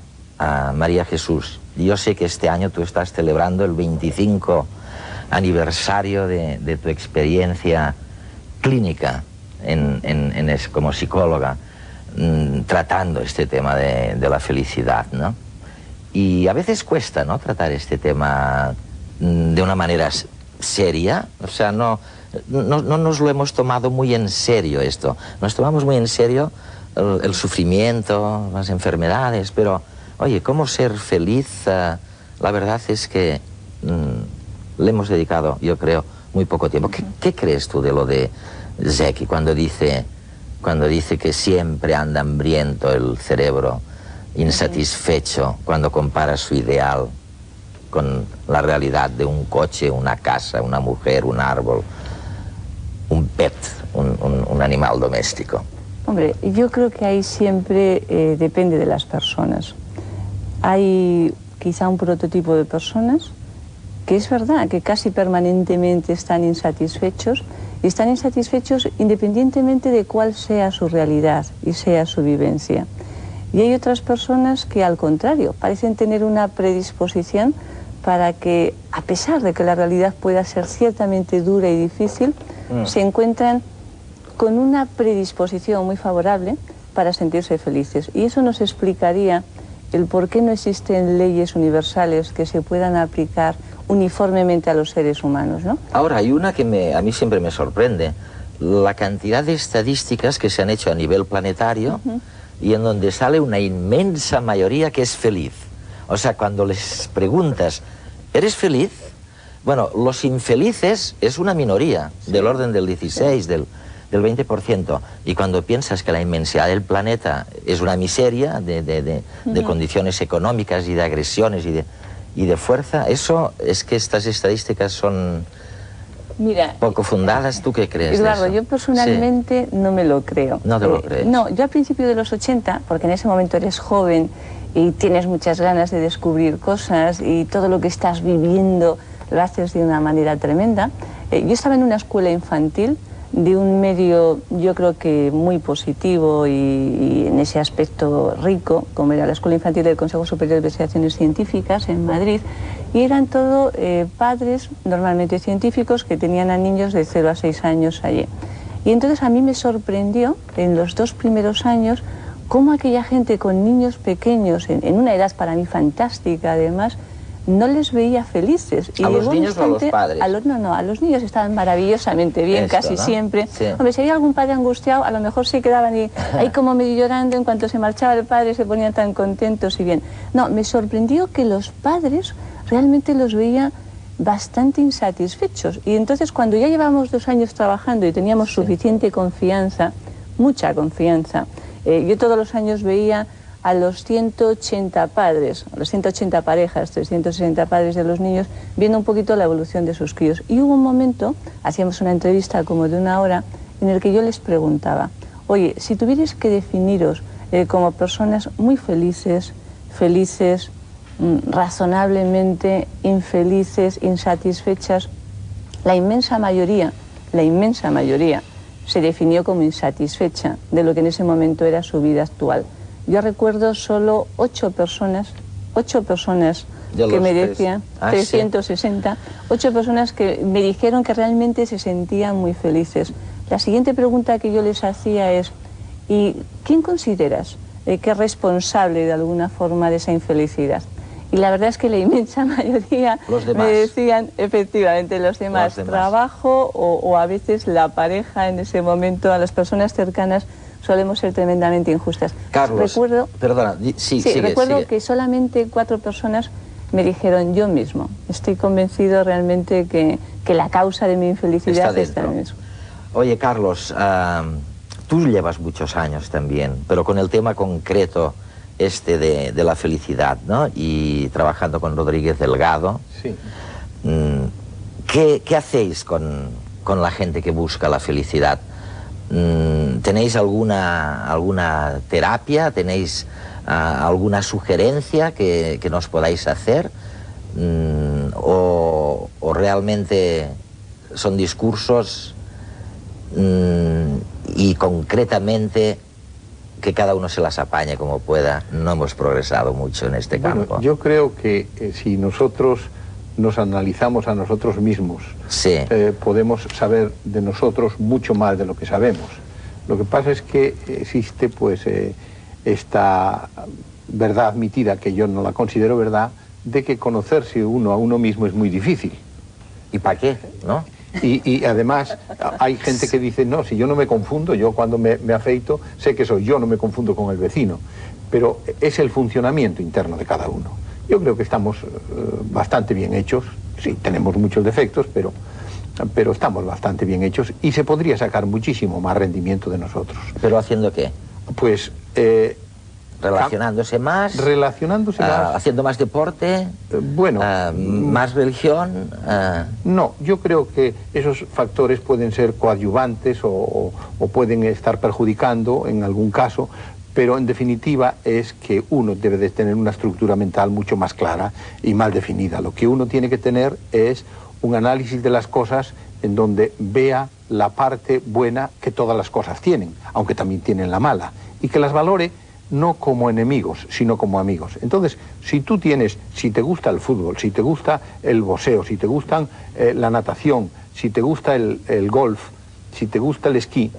A: María Jesús, yo sé que este año tú estás celebrando el 25 aniversario de tu experiencia clínica como psicóloga, tratando este tema de la felicidad, ¿no? Y a veces cuesta, ¿no?, tratar este tema de una manera seria. O sea, no nos lo hemos tomado muy en serio esto. Nos tomamos muy en serio el sufrimiento, las enfermedades, pero, oye, ¿cómo ser feliz? La verdad es que le hemos dedicado, yo creo, muy poco tiempo. ¿Qué crees tú de lo de Zeki cuando dice que siempre anda hambriento el cerebro, insatisfecho, cuando compara su ideal con la realidad de un coche, una casa, una mujer, un árbol, un pet, un animal doméstico?
H: Hombre, yo creo que ahí siempre depende de las personas. Hay quizá un prototipo de personas que es verdad que casi permanentemente están insatisfechos, y están insatisfechos independientemente de cuál sea su realidad y sea su vivencia. Y hay otras personas que, al contrario, parecen tener una predisposición para que, a pesar de que la realidad pueda ser ciertamente dura y difícil, se encuentran con una predisposición muy favorable para sentirse felices. Y eso nos explicaría el por qué no existen leyes universales que se puedan aplicar uniformemente a los seres humanos, ¿no?
A: Ahora, hay una que a mí siempre me sorprende, la cantidad de estadísticas que se han hecho a nivel planetario y en donde sale una inmensa mayoría que es feliz. O sea, cuando les preguntas, ¿eres feliz? Bueno, los infelices es una minoría, del orden del 16, del 20%. Y cuando piensas que la inmensidad del planeta es una miseria de condiciones económicas y de agresiones y de fuerza, eso es que estas estadísticas son poco fundadas. ¿Tú qué crees?
H: Eduardo,
A: de eso?
H: Yo personalmente no me lo creo.
A: ¿No te lo crees?
H: No, yo a principios de los 80, porque en ese momento eres joven y tienes muchas ganas de descubrir cosas y todo lo que estás viviendo lo haces de una manera tremenda. Yo estaba en una escuela infantil de un medio, yo creo que muy positivo y en ese aspecto rico, como era la Escuela Infantil del Consejo Superior de Investigaciones Científicas en Madrid, y eran todo padres, normalmente científicos, que tenían a niños de 0 a 6 años allí. Y entonces a mí me sorprendió, en los 2 primeros años, cómo aquella gente con niños pequeños, en una edad para mí fantástica además, no les veía felices.
A: ¿A los niños o a los padres?
H: No, a los niños estaban maravillosamente bien, casi siempre.
A: Sí.
H: Hombre, si había algún padre angustiado, a lo mejor se quedaban ahí como medio llorando, en cuanto se marchaba el padre se ponían tan contentos y bien. No, me sorprendió que los padres realmente los veía bastante insatisfechos. Y entonces cuando ya llevábamos 2 años trabajando y teníamos suficiente confianza, mucha confianza, yo todos los años veía a los 180 padres, a los 180 parejas, 360 padres de los niños, viendo un poquito la evolución de sus críos. Y hubo un momento, hacíamos una entrevista como de 1 hora, en el que yo les preguntaba, oye, si tuvierais que definiros como personas muy felices, razonablemente infelices, insatisfechas, la inmensa mayoría se definió como insatisfecha de lo que en ese momento era su vida actual. Yo recuerdo solo 8 personas que me decían, 360, 8 personas que me dijeron que realmente se sentían muy felices. La siguiente pregunta que yo les hacía es, ¿y quién consideras que es responsable de alguna forma de esa infelicidad? Y la verdad es que la inmensa mayoría me decían, efectivamente, los demás. Trabajo o a veces la pareja en ese momento, a las personas cercanas, solemos ser tremendamente injustas.
A: Carlos, perdona,
H: recuerdo que solamente 4 personas me dijeron, yo mismo, estoy convencido realmente que la causa de mi infelicidad está en eso.
A: Oye, Carlos, tú llevas muchos años también, pero con el tema concreto de la felicidad, ¿no? Y trabajando con Rodríguez Delgado,
I: sí.
A: ¿Qué hacéis con la gente que busca la felicidad? ¿Tenéis alguna terapia? ¿Tenéis alguna sugerencia que nos podáis hacer? ¿O realmente son discursos y concretamente que cada uno se las apañe como pueda? No hemos progresado mucho en este campo.
I: Yo creo que si nosotros nos analizamos a nosotros mismos,
A: sí,
I: podemos saber de nosotros mucho más de lo que sabemos. Lo que pasa es que existe pues esta verdad admitida, que yo no la considero verdad, de que conocerse uno a uno mismo es muy difícil.
A: ¿Y para qué? ¿No?
I: Y además hay gente que dice, no, si yo no me confundo, yo cuando me afeito sé que soy yo, no me confundo con el vecino. Pero es el funcionamiento interno de cada uno. Yo creo que estamos bastante bien hechos. Sí, tenemos muchos defectos, pero estamos bastante bien hechos y se podría sacar muchísimo más rendimiento de nosotros.
A: ¿Pero haciendo qué?
I: Pues...
A: relacionándose más, haciendo más deporte, más religión.
I: No, yo creo que esos factores pueden ser coadyuvantes o pueden estar perjudicando en algún caso, pero en definitiva es que uno debe de tener una estructura mental mucho más clara y más definida. Lo que uno tiene que tener es un análisis de las cosas en donde vea la parte buena que todas las cosas tienen, aunque también tienen la mala, y que las valore no como enemigos, sino como amigos. Entonces, si te gusta el fútbol, si te gusta el boxeo, si te gustan la natación, si te gusta el golf, si te gusta el esquí,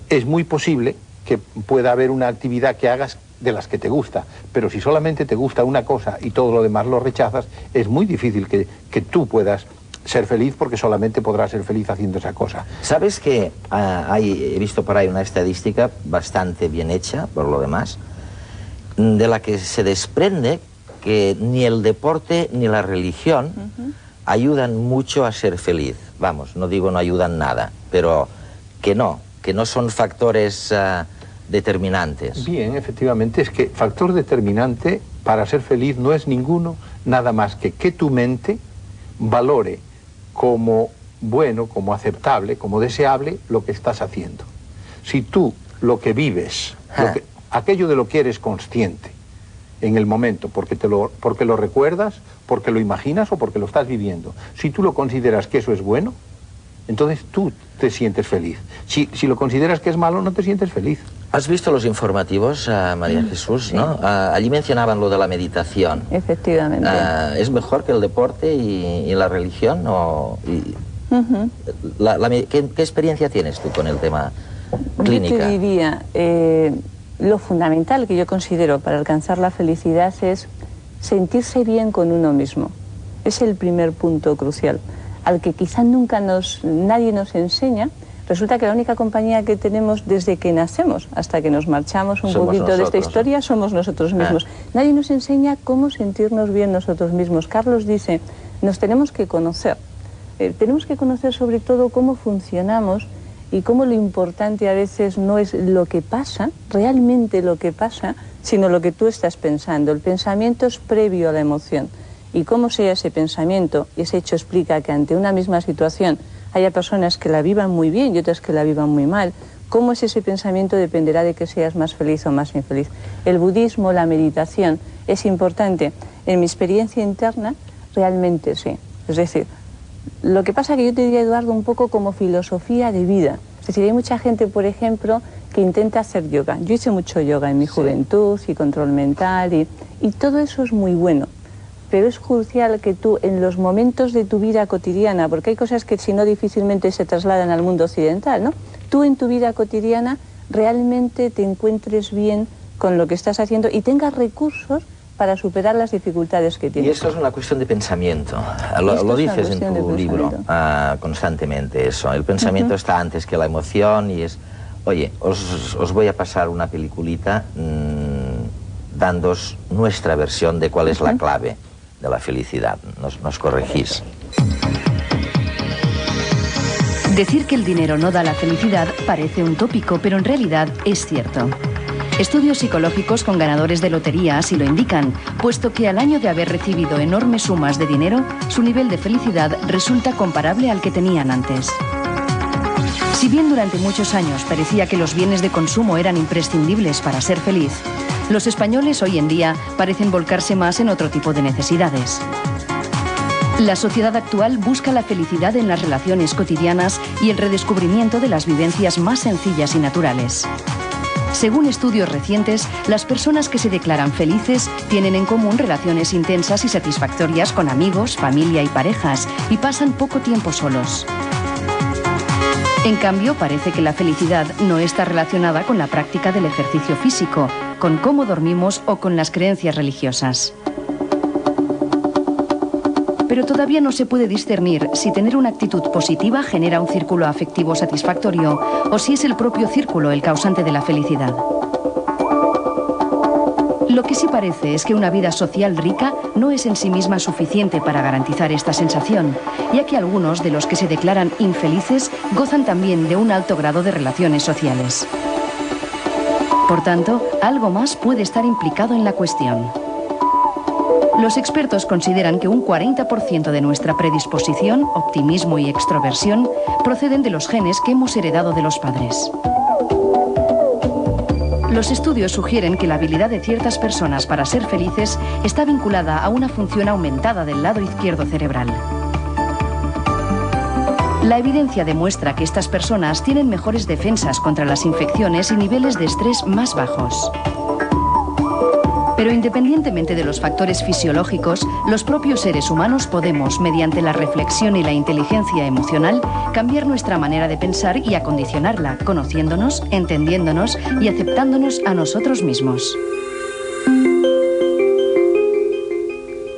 I: es muy posible que pueda haber una actividad que hagas de las que te gusta. Pero si solamente te gusta una cosa y todo lo demás lo rechazas, es muy difícil que tú puedas ser feliz, porque solamente podrás ser feliz haciendo esa cosa.
A: ¿Sabes que he visto por ahí una estadística bastante bien hecha, por lo demás, de la que se desprende que ni el deporte ni la religión ayudan mucho a ser feliz? Vamos, no digo no ayudan nada, pero que no son factores determinantes.
I: Bien, efectivamente, es que factor determinante para ser feliz no es ninguno, nada más que tu mente valore como bueno, como aceptable, como deseable lo que estás haciendo. Si tú lo que vives, aquello de lo que eres consciente en el momento, porque lo recuerdas, porque lo imaginas o porque lo estás viviendo, si tú lo consideras que eso es bueno, entonces tú te sientes feliz. Si lo consideras que es malo, no te sientes feliz.
A: ¿Has visto los informativos, María Jesús? Sí. ¿No? Allí mencionaban lo de la meditación.
H: Efectivamente.
A: ¿Es mejor que el deporte y la religión? ¿Qué experiencia tienes tú con el tema clínica?
H: Yo te diría, lo fundamental que yo considero para alcanzar la felicidad es sentirse bien con uno mismo. Es el primer punto crucial, al que quizá nunca nadie nos enseña. Resulta que la única compañía que tenemos desde que nacemos hasta que nos marchamos un poquito de esta historia somos nosotros mismos. Nadie nos enseña cómo sentirnos bien nosotros mismos. Carlos dice, nos tenemos que conocer. Tenemos que conocer sobre todo cómo funcionamos y cómo lo importante a veces no es lo que pasa, realmente lo que pasa, sino lo que tú estás pensando. El pensamiento es previo a la emoción. Y cómo sea ese pensamiento, ese hecho explica que ante una misma situación haya personas que la vivan muy bien y otras que la vivan muy mal. Cómo es ese pensamiento dependerá de que seas más feliz o más infeliz. El budismo, la meditación, es importante. En mi experiencia interna, realmente sí. Es decir, lo que pasa que yo te diría, Eduardo, un poco como filosofía de vida. Es decir, hay mucha gente, por ejemplo, que intenta hacer yoga. Yo hice mucho yoga en mi juventud y control mental y todo eso es muy bueno. Pero es crucial que tú, en los momentos de tu vida cotidiana, porque hay cosas que si no difícilmente se trasladan al mundo occidental, ¿no? Tú en tu vida cotidiana realmente te encuentres bien con lo que estás haciendo y tengas recursos para superar las dificultades que tienes.
A: Y esto es una cuestión de pensamiento. Lo dices en tu libro constantemente eso. El pensamiento está antes que la emoción y es... Oye, os voy a pasar una peliculita dándoos nuestra versión de cuál es la clave de la felicidad. Nos corregís.
C: Decir que el dinero no da la felicidad parece un tópico, pero en realidad es cierto. Estudios psicológicos con ganadores de lotería así lo indican, puesto que al año de haber recibido enormes sumas de dinero, su nivel de felicidad resulta comparable al que tenían antes. Si bien durante muchos años parecía que los bienes de consumo eran imprescindibles para ser feliz, los españoles hoy en día parecen volcarse más en otro tipo de necesidades. La sociedad actual busca la felicidad en las relaciones cotidianas y el redescubrimiento de las vivencias más sencillas y naturales. Según estudios recientes, las personas que se declaran felices tienen en común relaciones intensas y satisfactorias con amigos, familia y parejas, y pasan poco tiempo solos. En cambio, parece que la felicidad no está relacionada con la práctica del ejercicio físico, con cómo dormimos o con las creencias religiosas. Pero todavía no se puede discernir si tener una actitud positiva genera un círculo afectivo satisfactorio o si es el propio círculo el causante de la felicidad. Lo que sí parece es que una vida social rica no es en sí misma suficiente para garantizar esta sensación, ya que algunos de los que se declaran infelices gozan también de un alto grado de relaciones sociales. Por tanto, algo más puede estar implicado en la cuestión. Los expertos consideran que un 40% de nuestra predisposición, optimismo y extroversión proceden de los genes que hemos heredado de los padres. Los estudios sugieren que la habilidad de ciertas personas para ser felices está vinculada a una función aumentada del lado izquierdo cerebral. La evidencia demuestra que estas personas tienen mejores defensas contra las infecciones y niveles de estrés más bajos. Pero independientemente de los factores fisiológicos, los propios seres humanos podemos, mediante la reflexión y la inteligencia emocional, cambiar nuestra manera de pensar y acondicionarla, conociéndonos, entendiéndonos y aceptándonos a nosotros mismos.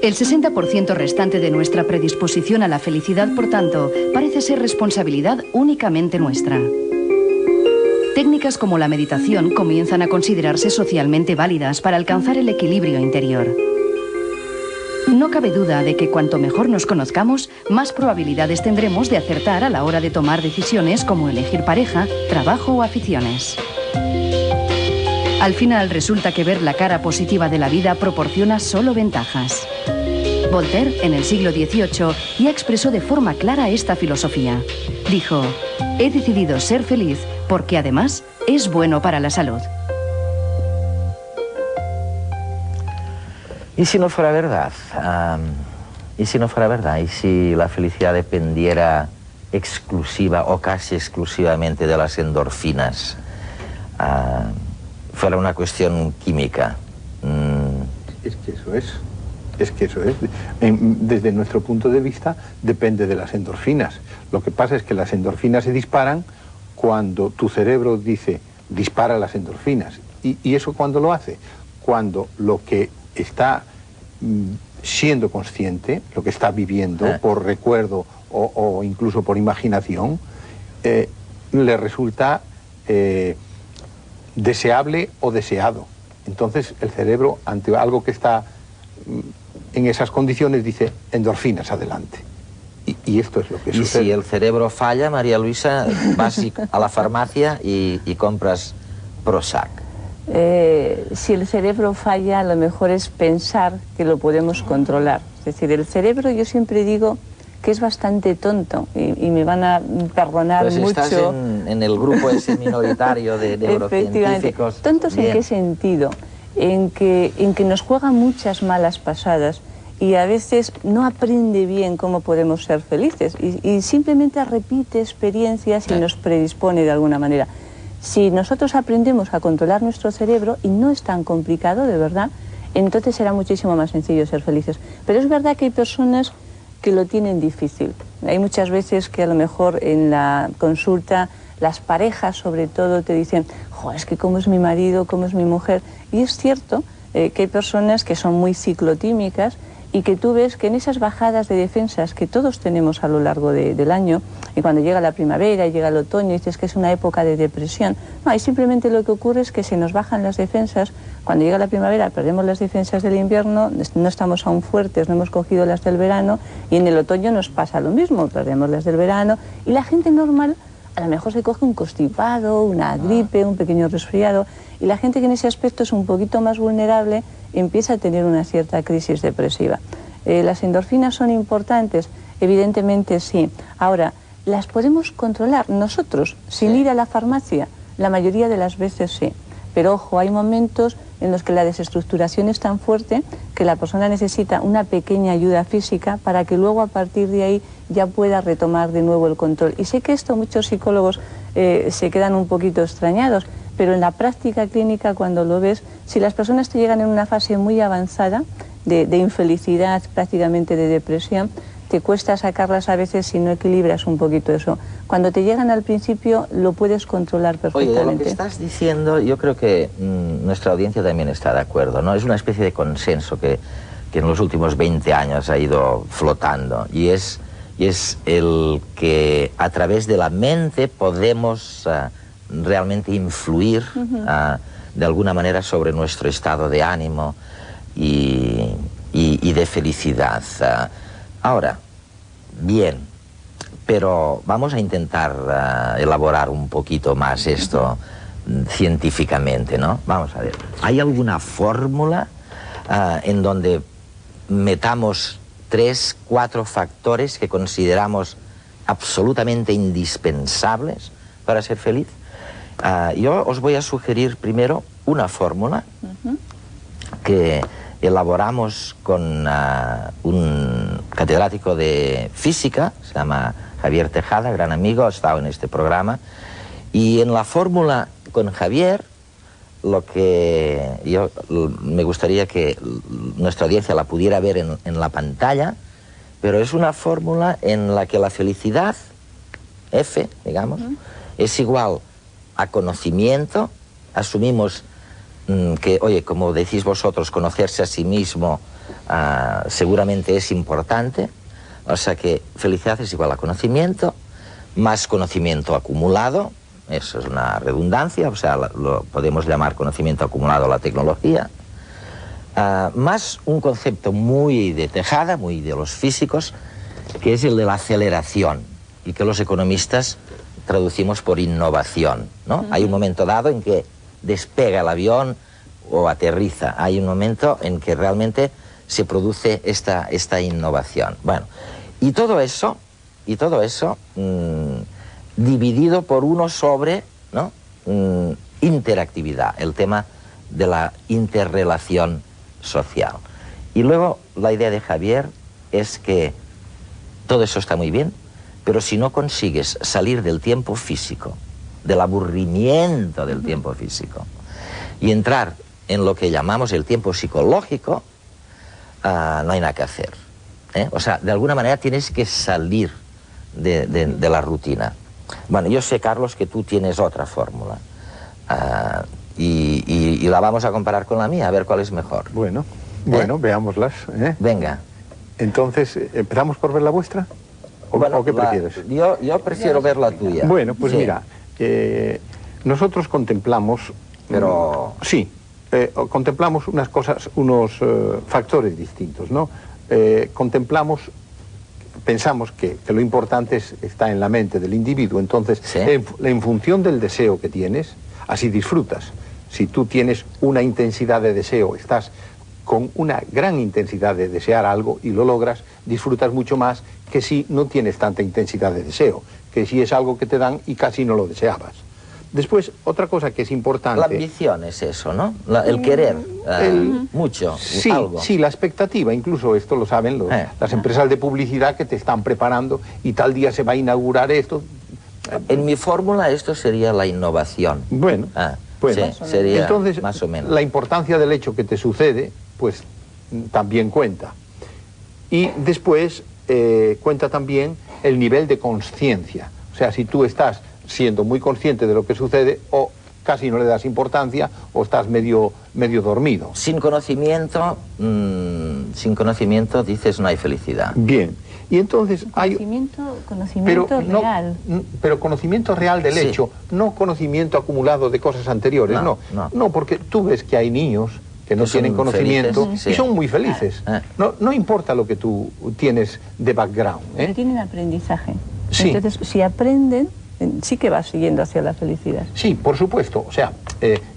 C: El 60% restante de nuestra predisposición a la felicidad, por tanto, parece ser responsabilidad únicamente nuestra. Técnicas como la meditación comienzan a considerarse socialmente válidas para alcanzar el equilibrio interior. No cabe duda de que cuanto mejor nos conozcamos, más probabilidades tendremos de acertar a la hora de tomar decisiones como elegir pareja, trabajo o aficiones. Al final resulta que ver la cara positiva de la vida proporciona solo ventajas. Voltaire, en el siglo XVIII, ya expresó de forma clara esta filosofía. Dijo: «He decidido ser feliz porque además es bueno para la salud».
A: ¿Y si no fuera verdad? ¿Y si no fuera verdad? ¿Y si la felicidad dependiera exclusiva o casi exclusivamente de las endorfinas? Fuera una cuestión química.
I: Es que eso es. Es que eso es. Desde nuestro punto de vista depende de las endorfinas. Lo que pasa es que las endorfinas se disparan cuando tu cerebro dice dispara las endorfinas ¿Y eso cuándo lo hace? Cuando lo que está siendo consciente, lo que está viviendo por recuerdo o incluso por imaginación, le resulta deseable o deseado. Entonces el cerebro, ante algo que está en esas condiciones, dice endorfinas, adelante. Y esto es lo que sucede.
A: Y si el cerebro falla, María Luisa, vas a la farmacia y compras Prozac.
H: Si el cerebro falla, lo mejor es pensar que lo podemos controlar. Es decir, el cerebro, yo siempre digo que es bastante tonto, y me van a perdonar
A: pues
H: mucho.
A: Estás en el grupo ese minoritario de neurocientíficos.
H: ¿Tontos en qué sentido? En que nos juega muchas malas pasadas y a veces no aprende bien cómo podemos ser felices y simplemente repite experiencias y nos predispone de alguna manera. Si nosotros aprendemos a controlar nuestro cerebro, y no es tan complicado, de verdad, entonces será muchísimo más sencillo ser felices. Pero es verdad que hay personas que lo tienen difícil. Hay muchas veces que a lo mejor en la consulta las parejas sobre todo te dicen, es que cómo es mi marido, cómo es mi mujer. Y es cierto que hay personas que son muy ciclotímicas y que tú ves que en esas bajadas de defensas que todos tenemos a lo largo del año, y cuando llega la primavera y llega el otoño, dices que es una época de depresión. No, y simplemente lo que ocurre es que se nos bajan las defensas. Cuando llega la primavera perdemos las defensas del invierno, no estamos aún fuertes, no hemos cogido las del verano, y en el otoño nos pasa lo mismo, perdemos las del verano, y la gente normal a lo mejor se coge un constipado, una gripe, un pequeño resfriado, y la gente que en ese aspecto es un poquito más vulnerable empieza a tener una cierta crisis depresiva. ¿Las endorfinas son importantes? Evidentemente sí. Ahora, ¿las podemos controlar nosotros sin ir a la farmacia? La mayoría de las veces sí. Pero ojo, hay momentos en los que la desestructuración es tan fuerte que la persona necesita una pequeña ayuda física para que luego a partir de ahí ya pueda retomar de nuevo el control. Y sé que esto muchos psicólogos se quedan un poquito extrañados, pero en la práctica clínica, cuando lo ves, si las personas te llegan en una fase muy avanzada de infelicidad, prácticamente de depresión, te cuesta sacarlas a veces si no equilibras un poquito eso. Cuando te llegan al principio lo puedes controlar perfectamente.
A: Oye, de lo que estás diciendo, yo creo que nuestra audiencia también está de acuerdo, ¿no? Es una especie de consenso que en los últimos 20 años ha ido flotando, y es el que a través de la mente podemos realmente influir de alguna manera sobre nuestro estado de ánimo y de felicidad. Ahora, bien, pero vamos a intentar elaborar un poquito más esto científicamente, ¿no? Vamos a ver, ¿hay alguna fórmula en donde metamos 3, 4 factores que consideramos absolutamente indispensables para ser feliz? Yo os voy a sugerir primero una fórmula que elaboramos con un catedrático de física, se llama Javier Tejada, gran amigo, ha estado en este programa, y en la fórmula con Javier, lo que yo me gustaría que nuestra audiencia la pudiera ver en la pantalla, pero es una fórmula en la que la felicidad, F, digamos, es igual a conocimiento. Asumimos que, oye, como decís vosotros, conocerse a sí mismo seguramente es importante. O sea que felicidad es igual a conocimiento, más conocimiento acumulado, eso es una redundancia, o sea, lo podemos llamar conocimiento acumulado a la tecnología, más un concepto muy de Tejada, muy de los físicos, que es el de la aceleración, y que los economistas traducimos por innovación, ¿no? Hay un momento dado en que despega el avión o aterriza, hay un momento en que realmente se produce esta innovación. Bueno, y todo eso dividido por uno sobre, ¿no? Interactividad, el tema de la interrelación social. Y luego la idea de Javier es que todo eso está muy bien, pero si no consigues salir del tiempo físico, del aburrimiento del tiempo físico, y entrar en lo que llamamos el tiempo psicológico, no hay nada que hacer, ¿eh? O sea, de alguna manera tienes que salir de la rutina. Bueno, yo sé, Carlos, que tú tienes otra fórmula, y y la vamos a comparar con la mía, a ver cuál es mejor.
I: Bueno, veámoslas.
A: Venga.
I: Entonces, ¿empezamos por ver la vuestra? ¿O qué prefieres?
A: Yo prefiero ver la tuya.
I: Bueno, pues mira, nosotros contemplamos...
A: Pero...
I: Sí, contemplamos unas cosas, unos factores distintos, ¿no? Pensamos que lo importante está en la mente del individuo, entonces,
A: ¿sí?
I: en función del deseo que tienes, así disfrutas. Si tú tienes una intensidad de deseo, estás con una gran intensidad de desear algo y lo logras, disfrutas mucho más que si no tienes tanta intensidad de deseo, que si es algo que te dan y casi no lo deseabas. Después, otra cosa que es importante...
A: La ambición es eso, ¿no? El querer mucho,
I: sí,
A: algo.
I: Sí, la expectativa, incluso esto lo saben las empresas de publicidad que te están preparando y tal día se va a inaugurar esto.
A: En mi fórmula esto sería la innovación.
I: Bueno,
A: sí, sería
I: entonces,
A: más o menos.
I: La importancia del hecho que te sucede, pues también cuenta. Y después cuenta también el nivel de consciencia. O sea, si tú estás siendo muy consciente de lo que sucede o casi no le das importancia o estás medio dormido.
A: Sin conocimiento dices no hay felicidad.
I: Bien. Y entonces
H: conocimiento real.
I: Pero conocimiento real del hecho, no conocimiento acumulado de cosas anteriores, no, porque tú ves que hay niños que no tienen conocimiento y son muy felices. No importa lo que tú tienes de background.
H: Pero tienen aprendizaje.
I: Sí.
H: Entonces, si aprenden, sí que vas siguiendo hacia la felicidad.
I: Sí, por supuesto. O sea,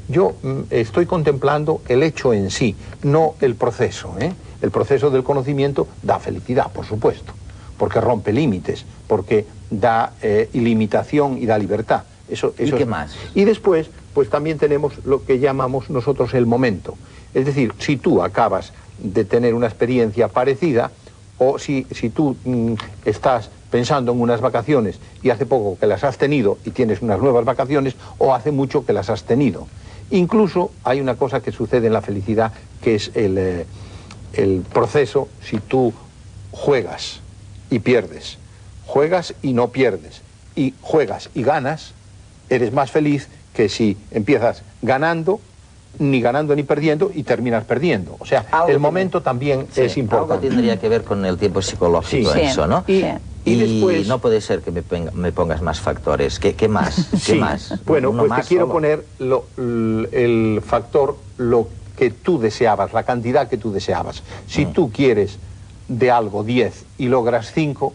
I: yo estoy contemplando el hecho en sí, no el proceso. El proceso del conocimiento da felicidad, por supuesto, porque rompe límites, porque da ilimitación y da libertad.
A: ¿Y qué más?
I: Y después, pues también tenemos lo que llamamos nosotros el momento. Es decir, si tú acabas de tener una experiencia parecida, o si tú estás pensando en unas vacaciones y hace poco que las has tenido y tienes unas nuevas vacaciones, o hace mucho que las has tenido. Incluso hay una cosa que sucede en la felicidad, que es el proceso. Si tú juegas y pierdes, juegas y no pierdes, y juegas y ganas, eres más feliz que si empiezas ganando ni perdiendo y terminas perdiendo. O sea, el momento también es importante.
A: Algo tendría que ver con el tiempo psicológico eso, ¿no? Y después... no puede ser que me pongas más factores. ¿Qué más? ¿Qué más?
I: Bueno, pues te quiero poner el factor, lo que tú deseabas, la cantidad que tú deseabas. Si tú quieres de algo 10 y logras 5,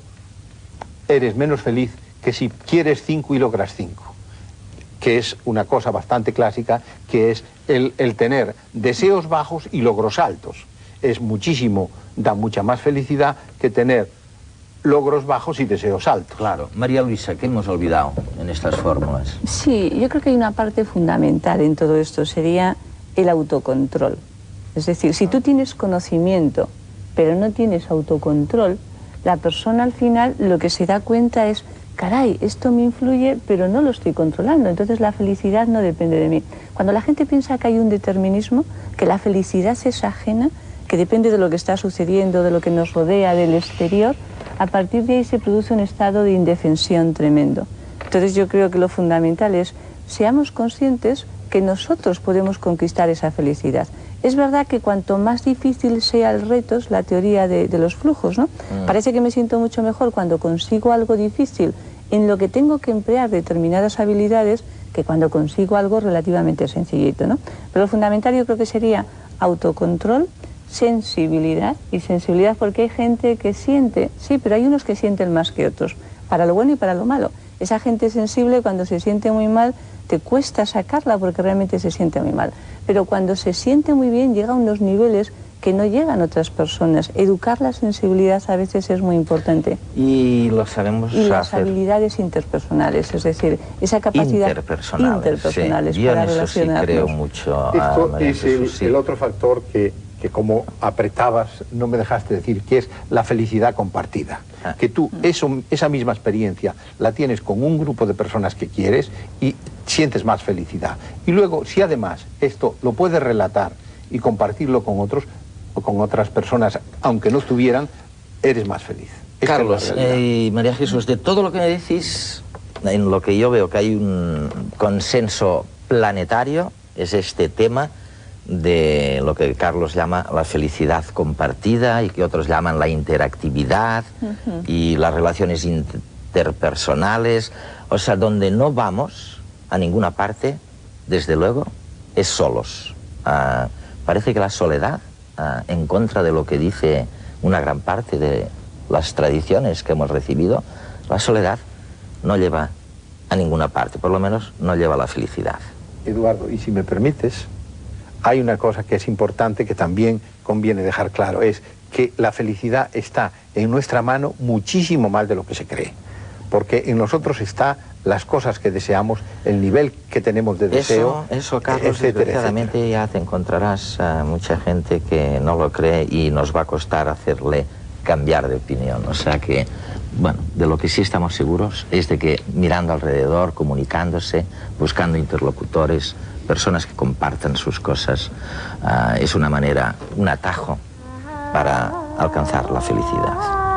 I: eres menos feliz que si quieres 5 y logras 5. Que es una cosa bastante clásica, que es el tener deseos bajos y logros altos. Da mucha más felicidad que tener logros bajos y deseos altos.
A: Claro. María Luisa, ¿qué hemos olvidado en estas fórmulas?
H: Sí, yo creo que hay una parte fundamental en todo esto, sería el autocontrol. Es decir, si tú tienes conocimiento, pero no tienes autocontrol, la persona al final lo que se da cuenta es: caray, esto me influye, pero no lo estoy controlando, entonces la felicidad no depende de mí. Cuando la gente piensa que hay un determinismo, que la felicidad es ajena, que depende de lo que está sucediendo, de lo que nos rodea, del exterior, a partir de ahí se produce un estado de indefensión tremendo. Entonces yo creo que lo fundamental es, seamos conscientes que nosotros podemos conquistar esa felicidad. Es verdad que cuanto más difícil sea el reto, es la teoría de los flujos, ¿no? Parece que me siento mucho mejor cuando consigo algo difícil en lo que tengo que emplear determinadas habilidades que cuando consigo algo relativamente sencillito, ¿no? Pero lo fundamental yo creo que sería autocontrol, sensibilidad, y sensibilidad porque hay gente que siente, sí, pero hay unos que sienten más que otros, para lo bueno y para lo malo. Esa gente sensible, cuando se siente muy mal, te cuesta sacarla porque realmente se siente muy mal. Pero cuando se siente muy bien, llega a unos niveles que no llegan otras personas. Educar la sensibilidad a veces es muy importante.
A: Y lo sabemos hacer.
H: Y las habilidades interpersonales, es decir, esa capacidad interpersonales
A: sí.
H: para
A: Yo en eso sí creo mucho.
I: Esto es el otro factor que como apretabas, no me dejaste decir, que es la felicidad compartida. Que tú esa misma experiencia la tienes con un grupo de personas que quieres y sientes más felicidad. Y luego, si además esto lo puedes relatar y compartirlo con otros o con otras personas, aunque no estuvieran, eres más feliz.
A: Carlos, María Jesús, de todo lo que me decís, en lo que yo veo que hay un consenso planetario, es este tema de lo que Carlos llama la felicidad compartida y que otros llaman la interactividad y las relaciones interpersonales. O sea, donde no vamos a ninguna parte, desde luego, es solos. Parece que la soledad, en contra de lo que dice una gran parte de las tradiciones que hemos recibido, la soledad no lleva a ninguna parte, por lo menos no lleva a la felicidad.
I: Eduardo, y si me permites, hay una cosa que es importante que también conviene dejar claro, es que la felicidad está en nuestra mano muchísimo más de lo que se cree, porque en nosotros está las cosas que deseamos, el nivel que tenemos de deseo,
A: eso Carlos, desgraciadamente ya te encontrarás mucha gente que no lo cree y nos va a costar hacerle cambiar de opinión. O sea que, bueno, de lo que sí estamos seguros es de que mirando alrededor, comunicándose, buscando interlocutores, personas que compartan sus cosas, es una manera, un atajo para alcanzar la felicidad.